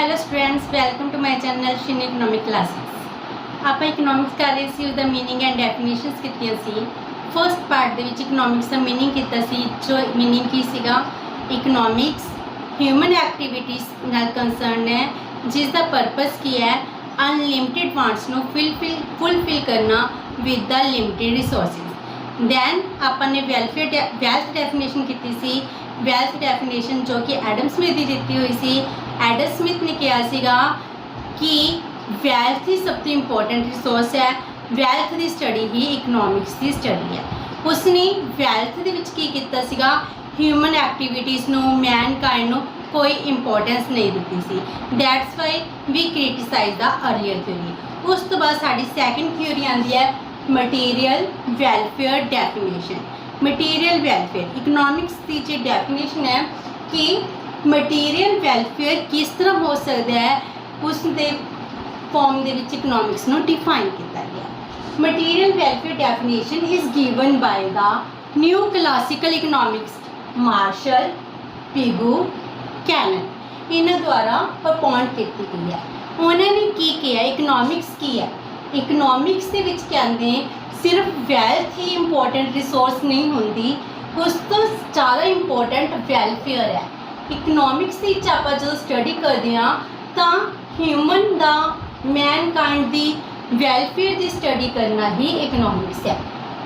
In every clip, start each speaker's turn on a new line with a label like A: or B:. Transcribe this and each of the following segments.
A: Hello students, welcome to my channel Shin economic classes. आप economics कर रहे सी उसका मीनिंग एंड डेफिनेशंस कीतियां सी। फर्स्ट पार्ट दे विच इकोनॉमिक्स का मीनिंग कीता सी, जो मीनिंग की सीगा इकोनॉमिक्स ह्यूमन एक्टिविटीज़ नाल कंसर्न है, जिसका पर्पस की है अनलिमिटेड वांट्स नू फुलफिल करना with the limited resources. Then आपने वेल्थ डेफिनेशन की सी। वेल्थ डेफिनेशन जो कि एडम स्मिथ की दी हुई सी। एडम स्मिथ ने कहा सीगा कि वेल्थ ही सब तो इंपॉर्टेंट रिसोर्स है, वेल्थ की स्टडी ही इकोनॉमिक्स की स्टडी है। उसने वेल्थ के विच की कीता सीगा, ह्यूमन एक्टिविटीज़ नू मैनकाइंड नू कोई इंपॉर्टेंस नहीं दी सी। That's why we criticise the earlier theory. उस तो बाद साडी सैकेंड थ्योरी आती है material welfare definition. Material welfare economics की जो डेफिनेशन है कि मटीरियल वेलफेयर किस तरह हो सकता है, उस दे फॉर्म दे विच इकोनॉमिक्स नू डिफाइन किया गया। Material welfare definition is given by the new classical economics Marshall, Pigou, Cannan इन्हों द्वारा प्रपोंड की गई है। उन्होंने की किया इकोनॉमिक्स की है, इकोनॉमिक्स के विच कहते हैं सिर्फ वेल्थ ही इंपॉर्टेंट रिसोर्स नहीं होंगी, उस तो ज़्यादा इंपॉर्टेंट वेलफेयर है। इकोनॉमिक्स की आप जो स्टडी करते हैं तो ह्यूमन का मैनकाइंड की वेलफेयर की स्टडी करना ही इकोनॉमिक्स है।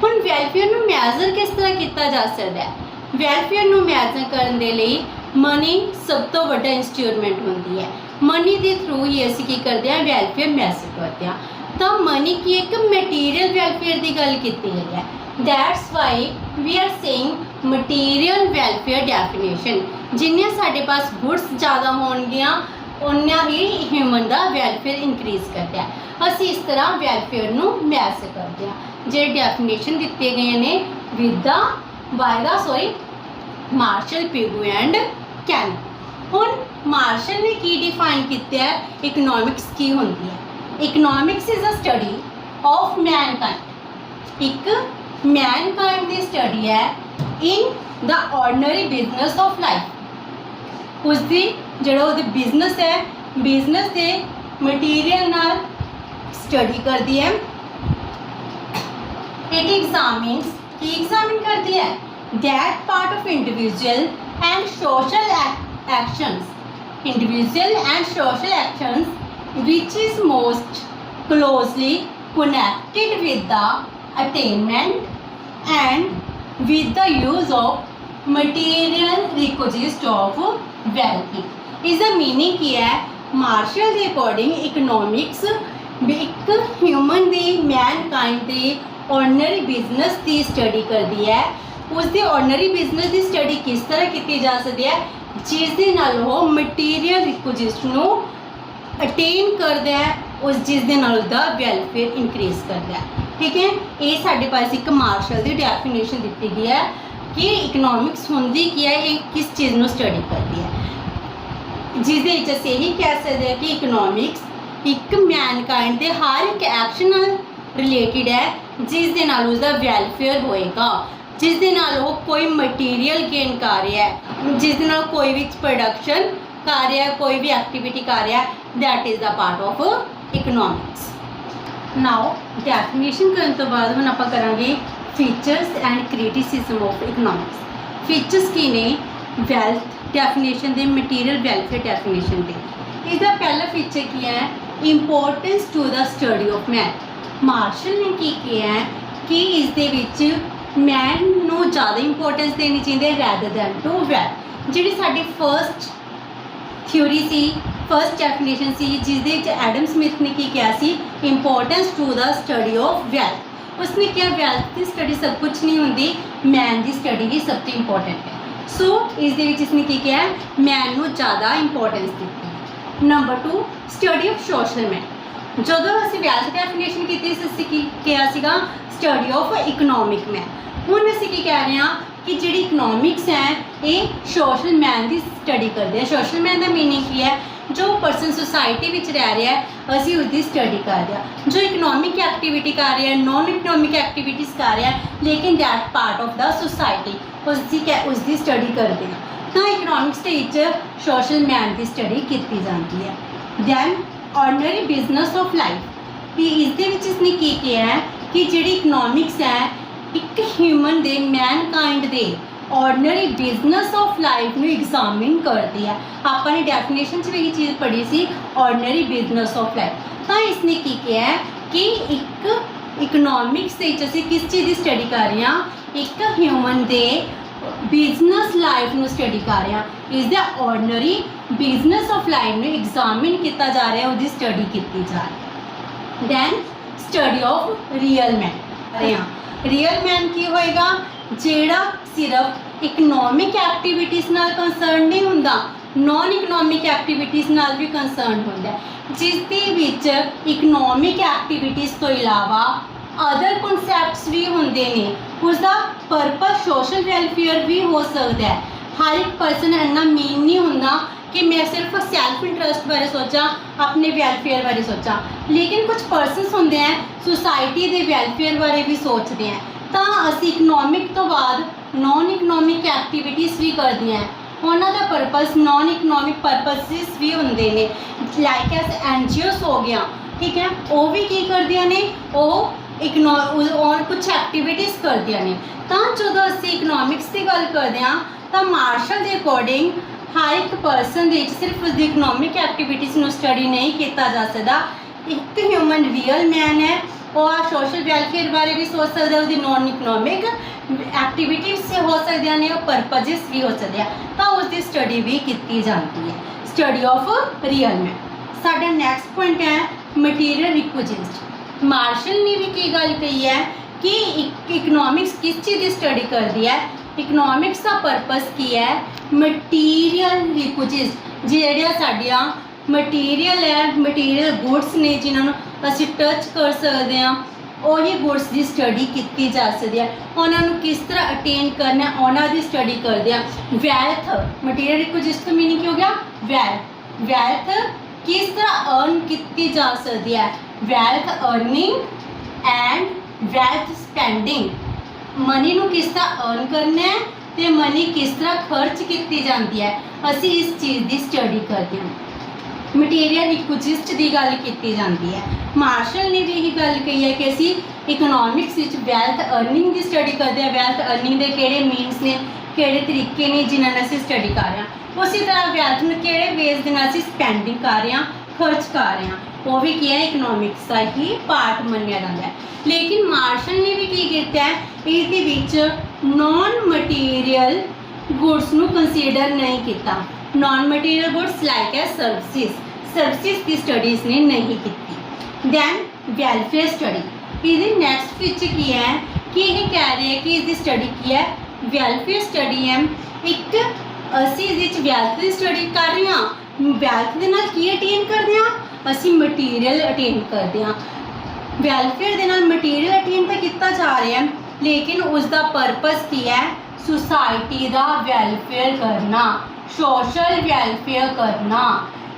A: हुण वेलफेयर नू मैजर किस तरह किया जा सकता है? वेलफेयर नू मैजर करने के लिए मनी सब तो बड़ा इंस्ट्रूमेंट होती है। मनी के थ्रू ही असीं की करते हैं, वेलफेयर मैजर करते हैं। तो मनी की एक मटीरियल वेलफेयर की गल की गई है। That's why we are saying material welfare definition. जिन्ने साढ़े पास गुड्स ज़्यादा होणगियां उन्ना ही ह्यूमन का वेलफेयर इनक्रीज करता है। असी इस तरह वेलफेयर नू मैजर करते हैं। जो डेफिनेशन दिए गए ने with the Marshall, Pigou and Cannan. हुण मार्शल ने की डिफाइन किया है इकोनॉमिक्स की होंगी है। Economics is a study of mankind. एक मैनकाइंड की स्टडी है in the ordinary business of life. उसकी जो बिजनेस है, बिजनेस के मटीरियल नाल स्टडी करती है। इट एग्जामिन्स की एग्जामिन करती है that part of individual and social actions, individual and social actions which is most closely connected with the attainment and with the use of material requisite of wealth। इसका meaning क्या है? Martial के according economics एक human की Mankind की ordinary business की study करती है। उसकी ऑर्डनरी बिजनेस की स्टडी किस तरह की जा सकती है, जिसके नाल वो मटीरियल रिक्विजिट नू अटेन करता है, उस जिस दे नाल उसका वेलफेयर इनक्रीज करता है। ठीक है, ये साढ़े पास एक मार्शल की डेफिनेशन दी गई है कि इकोनॉमिक्स होंगी की है, ये किस चीज़ को स्टडी करती है। जिसदे असीं यही कह सकते हैं कि इकोनॉमिक्स एक मैनकाइंड के हर एक एक्शन नाल रिलेटिड है, जिस दे नाल उसका वेलफेयर होएगा, जिस दे नाल वो कोई मटीरियल गेन कर रहा है, जिस दे नाल कोई भी प्रोडक्शन कर रहा है, कोई भी एक्टिविटी कर रहा है, that is the part of economics. Now definition करने तो बाद हम आप करांगे features and criticism of economics. Features की ने वेल्थ डेफिनेशन दे, मटीरियल वेलफेयर डेफिनेशन दे। इसका पहला फीचर क्या है? Importance to the study of man. Marshall ने की किया है कि इस दे विच मैन नू ज़्यादा इंपॉर्टेंस देनी चाहिए रैदर दैन टू वेल्थ। जी साडी फर्स्ट थ्योरी सी, फर्स्ट डेफिनेशन सी, जिसदे एडम स्मिथ ने की किया सी importance to the study of wealth. उसने क्या वेल्थ की स्टडी सब कुछ नहीं होंगी, मैन की स्टडी ही सब तो इंपॉर्टेंट है। सो इसने की किया मैन नू ज़्यादा importance the. Number 2 study of social man. जो असं वेल्थ डेफिनेशन की किया स्टडी ऑफ इकोनॉमिक मैन। हुण असीं की कह रहे हैं कि जी इकोनॉमिक्स है ये सोशल मैन की स्टडी करते हैं। सोशल मैन का मीनिंग की है? जो पर्सन सोसाइटी में रह रहा है, असी उसकी स्टडी कर रहे हैं। जो इकोनॉमिक एक्टिविटी कर रहे हैं, नॉन इकोनॉमिक एक्टिविटीज़ कर रहे हैं, लेकिन that part of the society उसकी स्टडी करते हैं। तो इकोनॉमिक्स सोशल मैन की स्टडी की जाती है। Then ordinary business of life भी इसने की किया है कि जिहड़ी इकनॉमिक्स है एक human they Mankind they ordinary business of life ਨੂੰ एग्जामिन करती है। आपने डेफिनेशन भी यही चीज़ पढ़ी सी ऑर्डनरी बिजनेस ऑफ लाइफ। तो इसने की किया है कि एक इकनॉमिक्स से असीं किस चीज़ की स्टडी कर रहे हैं, एक ह्यूमन दे बिजनेस लाइफ ਨੂੰ स्टडी कर रहे हैं। इस the ordinary business of life ਨੂੰ एग्जामिन किया जा रहा है, उसकी स्टडी की जा रही है। Then study of real man. Real man की होएगा जेड़ा सिर्फ इकनॉमिक एक्टिविटीज़ नाल कंसर्न नहीं हुंदा, नॉन इकनॉमिक एक्टिविटीज़ नाल भी कंसर्न हुंदा है, जिसदे विच इकनॉमिक एक्टिविटीज़ तो इलावा अदर कॉन्सैप्ट्स भी होंदे ने। उसका पर्पज सोशल वेलफेयर भी हो सकता है। हर एक पर्सन इन्ना मेन नहीं होंदा कि मैं सिर्फ सैल्फ इंटरस्ट बारे सोचा, अपने वेलफेयर बारे सोचा, लेकिन कुछ पर्सनस होंदे हैं सोसाइटी के वेलफेयर बारे भी सोचते हैं। तो असी इकनॉमिक तो बाद नॉन इकनॉमिक एक्टिविटीज़ भी करते हैं। उन्हों का पर्पज नॉन इकनॉमिक पर्पसिस भी होंदे ने, लाइक एस NGOs हो गया, ठीक है, वो भी की करदियां ने, वो और कुछ एक्टिविटीज़ करदियां ने। तो जो असी इकनॉमिक्स की गल करते हैं तो मार्शल के अकॉर्डिंग हर एक पर्सन के सिर्फ उसकी इकनॉमिक एक्टिविटीज़ में स्टडी नहीं किया जा सकता। एक ह्यूमन रियल मैन है, और सोशल वेलफेयर बारे भी सोच सकते हैं, उसकी नॉन इकनॉमिक एक्टिविटीज़ से हो सकते हैं, परपजेस भी हो सकते हैं, तो उसकी स्टडी भी की जाती है। Study of real man. साडा नैक्सट पॉइंट है मटीरियल रिक्विजिट। मार्शल ने भी की गल कही है कि इकनॉमिक्स किस चीज़ की स्टडी करती है। इकनॉमिक्स का पर्पस की है मटीरियल रिक्विजिट, जिहड़ियां साडियां मटीरियल है, मटीरियल गुड्स ने जिन्होंने असी टच कर सकते हैं, वही गुड्स की स्टडी की जा सकती है। उन्होंने किस तरह अटेन करना है, उन्होंने स्टडी करते हैं। वैल्थ, मटीरियल रिक्विजिट का मीनिंग हो गया वैल्थ। वैल्थ किस तरह अर्न की जा सकती है, wealth earning and wealth spending. Money नू किस तरह अर्न करना है तो मनी किस तरह खर्च की जाती है, असी इस चीज़ की स्टडी करते हैं। मटीरियल रिक्विजिट की गल की जाती है। मार्शल ने भी यही गल कही है कि असी इकनॉमिक्स वैल्थ अर्निंग की स्टडी करते हैं। वैल्थ अर्निंग के किहड़े मीनस ने, किहड़े तरीके ने जिन्होंने असी स्टडी कर रहे हैं। उसी तरह वैल्थ में किहड़े वेज के असी स्पेंडिंग कर रहे हैं, खर्च कर रहे हैं, वो भी क्या है इकनॉमिक्स का ही पार्ट मन्निया जाता है। लेकिन मार्शल ने भी की किया है, इसदे विच नॉन मटीरियल गुड्स नू कंसीडर नहीं किया। नॉन मटीरियल गुड्स लाइक है सर्विसेज की स्टडीज़ ने नहीं की। Then welfare study. इसकी नैक्सट फीचर की है कि यह कह रहे हैं कि इसकी स्टडी की है वेलफेयर स्टडी है। एक असी इस वैल्थ की स्टडी कर रहे हैं, वैल्थ के नाल की अटेन करते हैं, असी मटीरियल अटेन करते हैं। वैलफेयर के नाल मटीरियल अटेन तो किया जा रहा है, लेकिन उसका पर्पस की है सोसाइटी का वैलफेयर करना, सोशल वैलफेयर करना।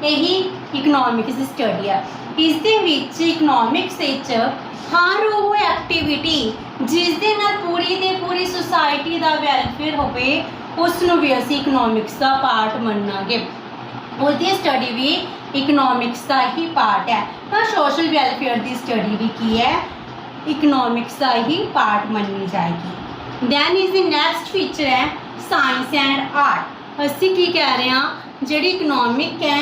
A: यही इकनॉमिक्स की स्टडी है। इस इकनॉमिक्स हर वो एक्टिविटी जिस दे नाल पूरी दे पूरी सोसाइटी का वैलफेयर होवे, उसनूं भी असी इकनॉमिक्स का पार्ट मन्नांगे। उसकी स्टडी भी इकनॉमिक्स का ही पार्ट है। तो सोशल वेलफेयर की स्टडी भी की है इकनॉमिक्स का ही पार्ट मनी जाएगी। Then is the next feature है साइंस एंड आर्ट। असी की कह रहे हैं जी इकनॉमिक है,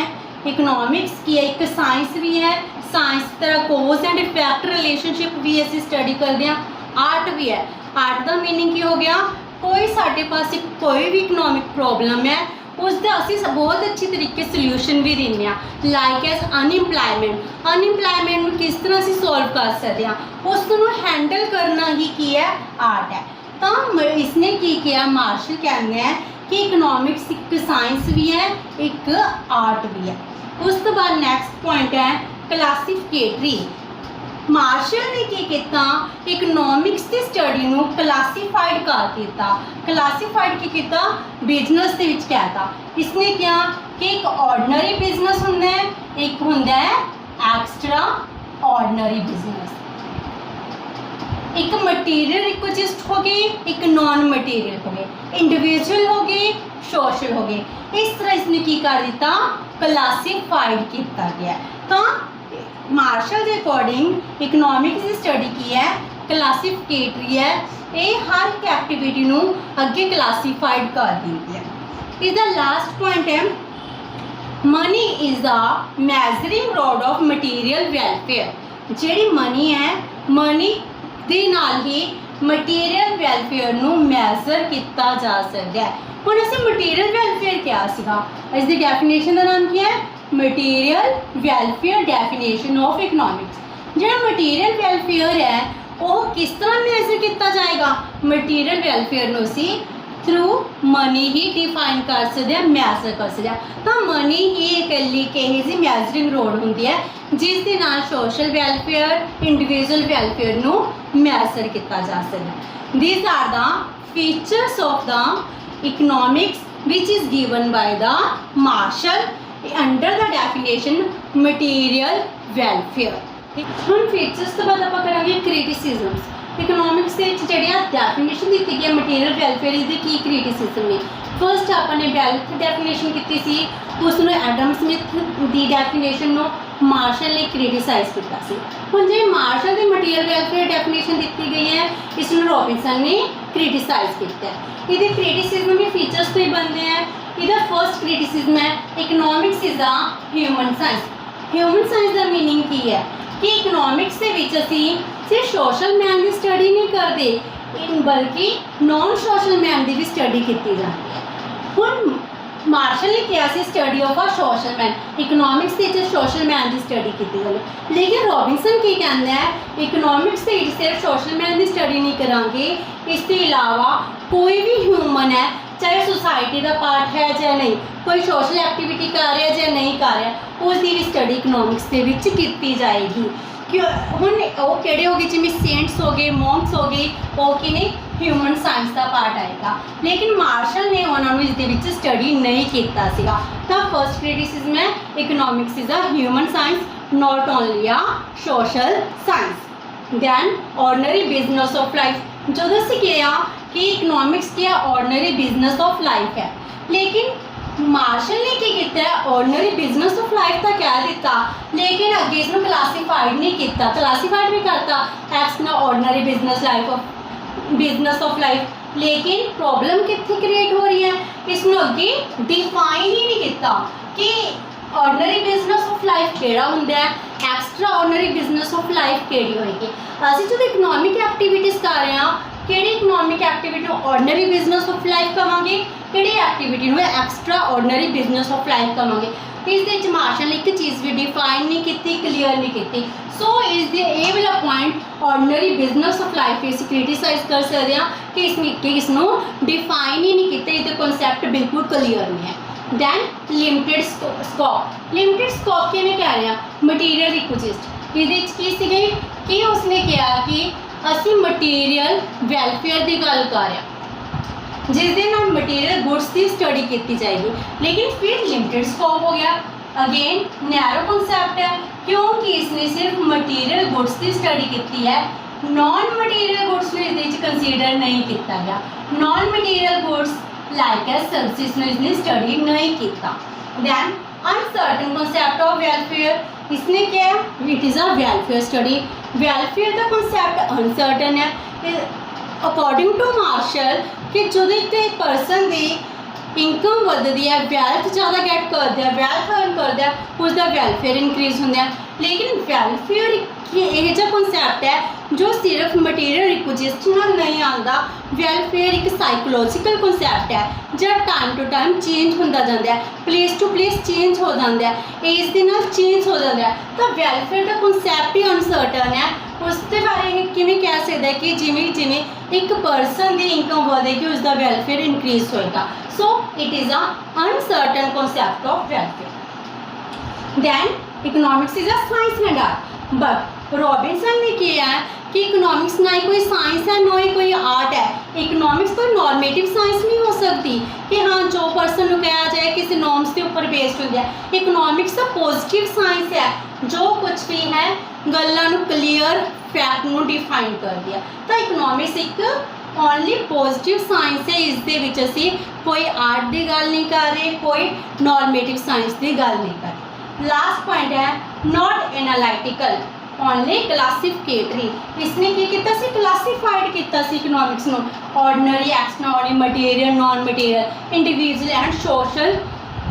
A: इकनॉमिक्स की है, एक साइंस भी है, साइंस तरह कोज एंड इफैक्ट रिलेशनशिप भी असी स्टडी करते हैं। आर्ट भी है। आर्ट का मीनिंग की हो गया, कोई साढ़े पास कोई भी इकनॉमिक प्रॉब्लम है उसका असी बहुत अच्छी तरीके सोल्यूशन भी देने, लाइक एज अनएम्प्लॉयमेंट। अनएम्प्लॉयमेंट किस तरह से सॉल्व कर सकते हैं, उसको हैंडल करना ही की है आर्ट है। तो इसने की किया, मार्शल कहते हैं कि इकनॉमिक्स एक साइंस भी है, एक आर्ट भी है। उस तो बाद नैक्सट पॉइंट है क्लासीफिकेटरी। मार्शल ने की किया, इकनॉमिक्स की स्टडी में क्लासीफाइड कर दिता। क्लासीफाइड की किया बिजनेस के विच कहता। इसने क्या कि एक ऑर्डनरी बिजनेस होंदा है, एक होंदा है एक्स्ट्रा ऑर्डनरी बिजनेस। एक मटीरियल रिक्विजिट हो गई, एक नॉन मटीरियल हो गए, इंडिविजुअल हो गए, सोशल हो गए। इस तरह इसने की कर दिता, क्लासीफाइड किया गया। तो मार्शल के अकॉर्डिंग इकनॉमिक्स की स्टडी की है, क्लासीफिकेटरी है, ये हर एक एक्टिविटी नू अगे क्लासीफाइड कर देती है। इसका लास्ट पॉइंट है, money is the measuring rod of material welfare. जी मनी है, मनी दे नाल ही मटीरियल वेलफेयर नू मैजर किया जा सकता है। हुण असीं मटीरियल वेलफेयर क्या सीगा, इसकी डेफिनेशन का नाम क्या है, material welfare definition of economics. जो मटीरियल वेलफेयर है वो किस तरह मैजर किया जाएगा, मटीरियल वेलफेयर नू असीं थ्रू मनी ही डिफाइन कर सकते हैं, मैजर कर सकते हैं। तो मनी ही इकली कही जी मैजरिंग रोड होंगी है जिस दे नाल सोशल वेलफेयर, इंडिविजुअल वेलफेयर नू मैजर किया जा सकता। These are the features of the economics which is given by the Marshall under the definition material welfare. हम फीचर्स तो बाद आप करेंगे क्रिटिसिजम्स। इकनॉमिक्स के डेफिनेशन दी गई मटीरियल वेलफेयर की की क्रिटिसिजम ने। फर्स्ट आपने वेल्थ डेफिनेशन की सी, उसने एडम स्मिथ की डेफिनेशन नो मार्शल ने क्रिटिसाइज किया। हम जो मार्शल की मटीरियल वेलफेयर डेफिनेशन दी गई है, इसमें रॉबिन्सन ने क्रिटिसाइज किया। ये क्रिटिसिजम के फीचर्स तो ही बनते हैं। इसका फर्स्ट क्रिटिसिजम है, economics is a human science. Human science का मीनिंग की है कि इकनॉमिक्स के विच असीं सिर्फ सोशल मैन की स्टडी नहीं करते, बल्कि नॉन सोशल मैन की भी स्टडी की जाती है। हुण मार्शल ने कहा सी study of a social man, economics के सोशल मैन की स्टडी की जाए। लेकिन रॉबिन्सन की कहना है, इकनॉमिक्स के सिर्फ सोशल मैन की स्टडी नहीं करांगे, इसके अलावा कोई भी ह्यूमन है, चाहे सोसाइटी का पार्ट है या नहीं, कोई सोशल एक्टिविटी कर रहा है या नहीं कर रहा, उसकी भी स्टडी इकनॉमिक्स के विच की जाएगी। क्यों हुण वो किहड़े हो गए, जिवें सेंट्स हो गए, मॉन्क्स हो गए, वो कि नहीं ह्यूमन साइंस का पार्ट आएगा। लेकिन मार्शल ने उन्होंने इस दे विच स्टडी नहीं किया सीगा। तो फर्स्ट क्रिटिसिज्म है, economics is a human science, not only a social science. Then ordinary business of life, जो असीं कहा कि इकनॉमिक्स क्या ऑर्डनरी बिजनेस ऑफ लाइफ है, लेकिन मार्शल ने की किया है, ऑर्डनरी बिजनेस ऑफ लाइफ का कह दिता, लेकिन अगे इसमें क्लासीफाइड नहीं किया। क्लासीफाइड भी करता एज ना ऑर्डनरी बिजनेस ऑफ लाइफ, लेकिन प्रॉब्लम कितनी क्रिएट हो रही है, इसमें अगे डिफाइन ही नहीं किया कि ऑर्डनरी बिजनेस ऑफ लाइफ केड़ा हुंदा है, extra ordinary business of life केड़ी होएगी। असीं जो इकनॉमिक एक्टिविटीज़ कर रहे हैं, किहड़ी economic activity ordinary business of life कहांगे, किहड़ी activity extra ordinary business of life कहांगे। इस मार्शल ने एक चीज़ भी डिफाइन नहीं की, क्लीयर नहीं की। सो इस ये वाला point ordinary business of life इस क्रिटिसाइज कर सकते हैं कि इसनों डिफाइन ही नहीं किया, ये कॉन्सैप्ट बिल्कुल क्लीयर नहीं है। Then limited scope, limited scope किवें कह रहे हैं, मटीरियल रिक्विजिट। ये कि उसने कहा कि असी मटीरियल वेलफेयर की गल कर रहे हैं, जिस दिन हम मटीरियल गुड्स की स्टडी की जाएगी, लेकिन फिर लिमिटेड स्कोप हो गया। अगेन नैरो कॉन्सैप्ट है, क्योंकि इसने सिर्फ मटीरियल गुड्स की स्टडी की है, नॉन मटीरियल गुड्स में इस कंसीडर नहीं किया गया। Non material goods like as services में इसने स्टडी नहीं किया। Then uncertain concept of welfare, इसने क्या है, it is a welfare study. Welfare का कॉन्सैप्ट अनसर्टन है अकॉर्डिंग टू मार्शल, कि जो एक पर्सन की इनकम बढ़ती है, वैल्थ ज़्यादा गैट करता है, वैल्थ अर्न करता है, उसका वेलफेयर इनक्रीज होता है। लेकिन वेलफेयर यह जो कॉन्सैप्ट है जो सिर्फ मटीरियल रिक्विजिशन नहीं आता, वेलफेयर एक साइकोलॉजिकल कॉन्सैप्ट है जो टाइम टू टाइम चेंज होता जाता है, प्लेस टू प्लेस चेंज हो जाता है, एज के नाल चेंज हो जाता है। तो वेलफेयर का कॉन्सैप्ट ही अनसर्टन है, उसके बारे किमें कह सकता है कि जिमें जिमें एक पर्सन की इनकम बढ़ेगी उसका वेलफेयर इनक्रीज होएगा। So it is a uncertain concept of welfare. Then economics is a science and art, but Robinson ने किया है कि इकोनॉमिक्स ना ही कोई साइंस है ना ही कोई आर्ट है। इकोनॉमिक्स तो नॉर्मेटिव साइंस नहीं हो सकती कि हाँ जो पर्सन को कहा जाए किसी नॉर्म्स के ऊपर बेस्ड हो जाए। इकोनॉमिक्स तो पॉजिटिव साइंस है, जो कुछ भी है गल्लां नूं क्लीयर फैक्ट नूं डिफाइन कर दिया। तो इकोनॉमिक्स एक ਓਨਲੀ ਪੋਜ਼ਿਟਿਵ ਸਾਇੰਸ ਹੈ, ਇਸ ਦੇ ਵਿੱਚ ਅਸੀਂ ਕੋਈ ਆਰਟ ਦੀ ਗੱਲ ਨਹੀਂ ਕਰ ਰਹੇ, ਕੋਈ ਨੋਰਮੇਟਿਵ ਸਾਇੰਸ ਦੀ ਗੱਲ ਨਹੀਂ ਕਰ ਰਹੇ। ਲਾਸਟ ਪੁਆਇੰਟ ਹੈ ਨॉट एनालिटिकल, ਓਨਲੀ ਕਲਾਸੀਫਿਕੇਟਰੀ। ਇਸਨੇ ਕੀ ਕੀਤਾ ਸੀ, ਕਲਾਸੀਫਾਈਡ ਕੀਤਾ ਸੀ ਇਕਨੋਮਿਕਸ ਨੂੰ ordinary, extraordinary, material, non material, individual and social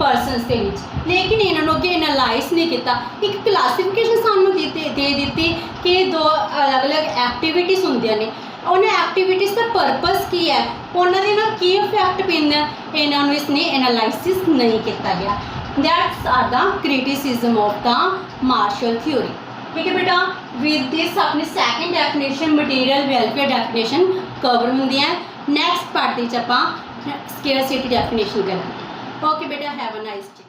A: persons ਦੇ ਵਿੱਚ, ਲੇਕਿਨ ਇਹਨਾਂ ਨੂੰ ਅੱਗੇ ਐਨਾਲਾਈਜ਼ ਨਹੀਂ ਕੀਤਾ। ਇੱਕ ਕਲਾਸੀਫਿਕੇਸ਼ਨ ਸਾਨੂੰ ਦੇ ਦਿੱਤੀ ਕਿ ਦੋ ਅਲੱਗ-ਅਲੱਗ ਐਕਟੀਵਿਟੀਜ਼ ਹੁੰਦੀਆਂ ਨੇ, ਉਹਨਾਂ ਐਕਟੀਵਿਟੀਜ਼ ਦਾ ਪਰਪਸ ਕੀ ਹੈ, ਉਹਨਾਂ ਦੇ ਨਾਲ ਕੀ ਇਫੈਕਟ ਪੈਂਦਾ, ਇਹਨਾਂ ਨੂੰ ਇਸਨੇ ਐਨਾਲਾਈਸਿਸ ਨਹੀਂ ਕੀਤਾ ਗਿਆ। That's are the criticism of the Marshall theory. ठीक है बेटा, विद दिस अपनी second definition material welfare definition cover होंगी है। नैक्सट पार्ट आप स्केयरसिटी डेफिनेशन करेंगे। ओके बेटा, हैव अ नाइस डे।